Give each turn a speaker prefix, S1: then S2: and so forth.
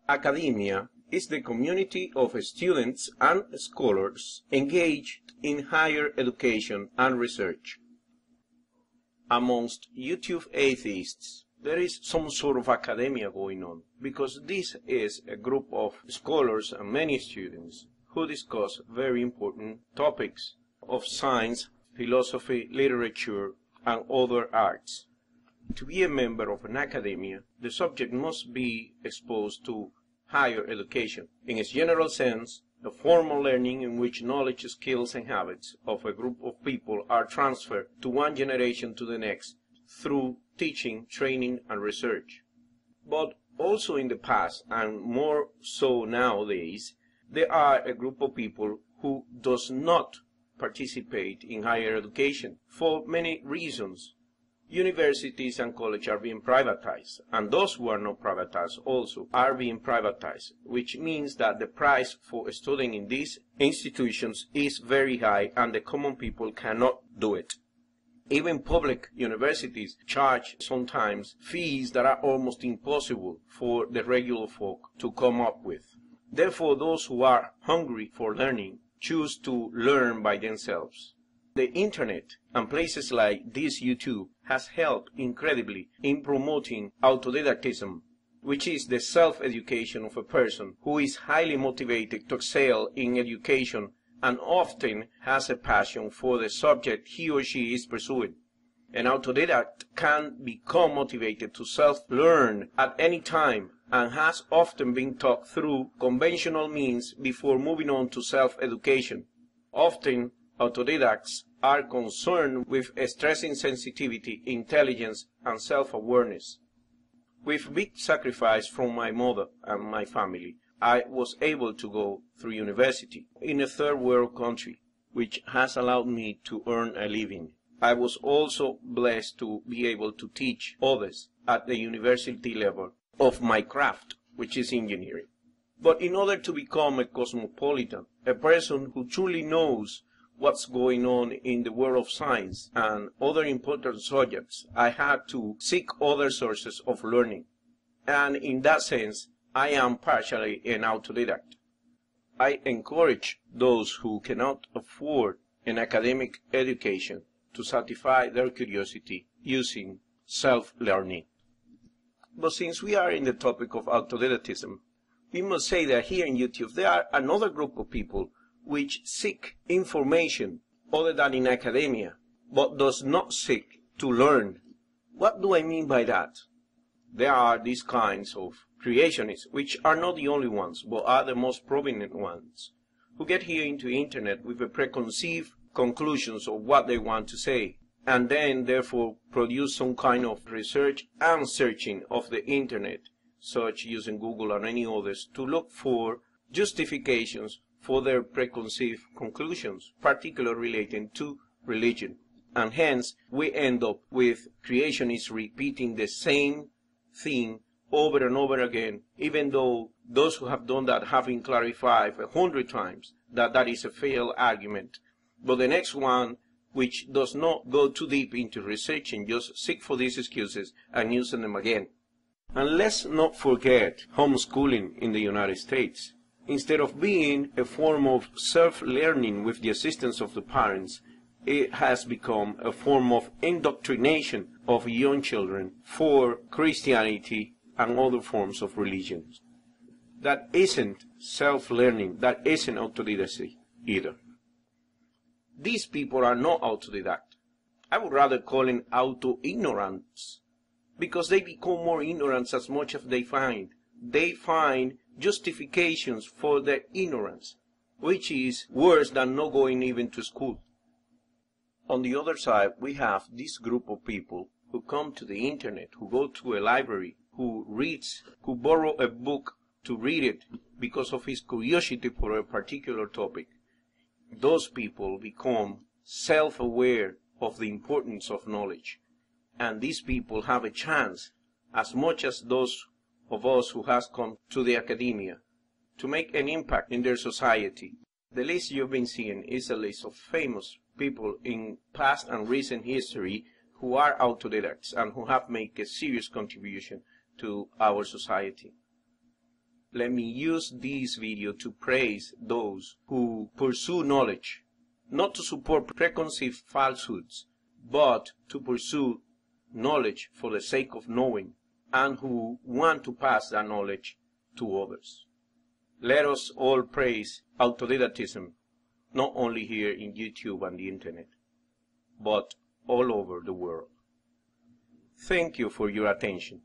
S1: Academia is the community of students and scholars engaged in higher education and research. Amongst YouTube atheists, there is some sort of academia going on, because this is a group of scholars and many students who discuss very important topics of science, philosophy, literature, and other arts. To be a member of an academia, the subject must be exposed to higher education. In its general sense, a formal learning in which knowledge, skills, and habits of a group of people are transferred to one generation to the next through teaching, training, and research. But also in the past, and more so nowadays, there are a group of people who does not participate in higher education for many reasons. Universities and colleges are being privatized, and those who are not privatized also are being privatized, which means that the price for studying in these institutions is very high and the common people cannot do it. Even public universities charge sometimes fees that are almost impossible for the regular folk to come up with. Therefore, those who are hungry for learning choose to learn by themselves. The internet and places like this YouTube has helped incredibly in promoting autodidactism, which is the self-education of a person who is highly motivated to excel in education and often has a passion for the subject he or she is pursuing. An autodidact can become motivated to self-learn at any time and has often been taught through conventional means before moving on to self-education. Often, autodidacts are concerned with stressing sensitivity, intelligence, and self-awareness. With big sacrifice from my mother and my family, I was able to go through university in a third world country, which has allowed me to earn a living. I was also blessed to be able to teach others at the university level of my craft, which is engineering. But in order to become a cosmopolitan, a person who truly knows what's going on in the world of science and other important subjects, I had to seek other sources of learning. And in that sense, I am partially an autodidact. I encourage those who cannot afford an academic education to satisfy their curiosity using self-learning. But since we are in the topic of autodidactism, we must say that here in YouTube there are another group of people which seek information other than in academia, but does not seek to learn. What do I mean by that? There are these kinds of creationists, which are not the only ones, but are the most prominent ones, who get here into the internet with a preconceived conclusions of what they want to say, and then therefore produce some kind of research and searching of the internet, such using Google and any others, to look for justifications for their preconceived conclusions, particularly relating to religion. And hence, we end up with creationists repeating the same thing over and over again, even though those who have done that have been clarified 100 times that that is a failed argument. But the next one, which does not go too deep into researching, just seek for these excuses and using them again. And let's not forget homeschooling in the United States. Instead of being a form of self-learning with the assistance of the parents, it has become a form of indoctrination of young children for Christianity and other forms of religions. That isn't self-learning, that isn't autodidacty either. These people are not autodidact. I would rather call them auto-ignorance, because they become more ignorant as much as they find. They find justifications for their ignorance, which is worse than not going even to school. On the other side, we have this group of people who come to the internet, who go to a library, who reads, who borrow a book to read it because of his curiosity for a particular topic. Those people become self-aware of the importance of knowledge. And these people have a chance, as much as those of us who has come to the academia, to make an impact in their society. The list you've been seeing is a list of famous people in past and recent history who are autodidacts and who have made a serious contribution to our society. let me use this video to praise those who pursue knowledge, not to support preconceived falsehoods, but to pursue knowledge for the sake of knowing, and who want to pass that knowledge to others. Let us all praise autodidactism, not only here in YouTube and the internet, but all over the world. Thank you for your attention.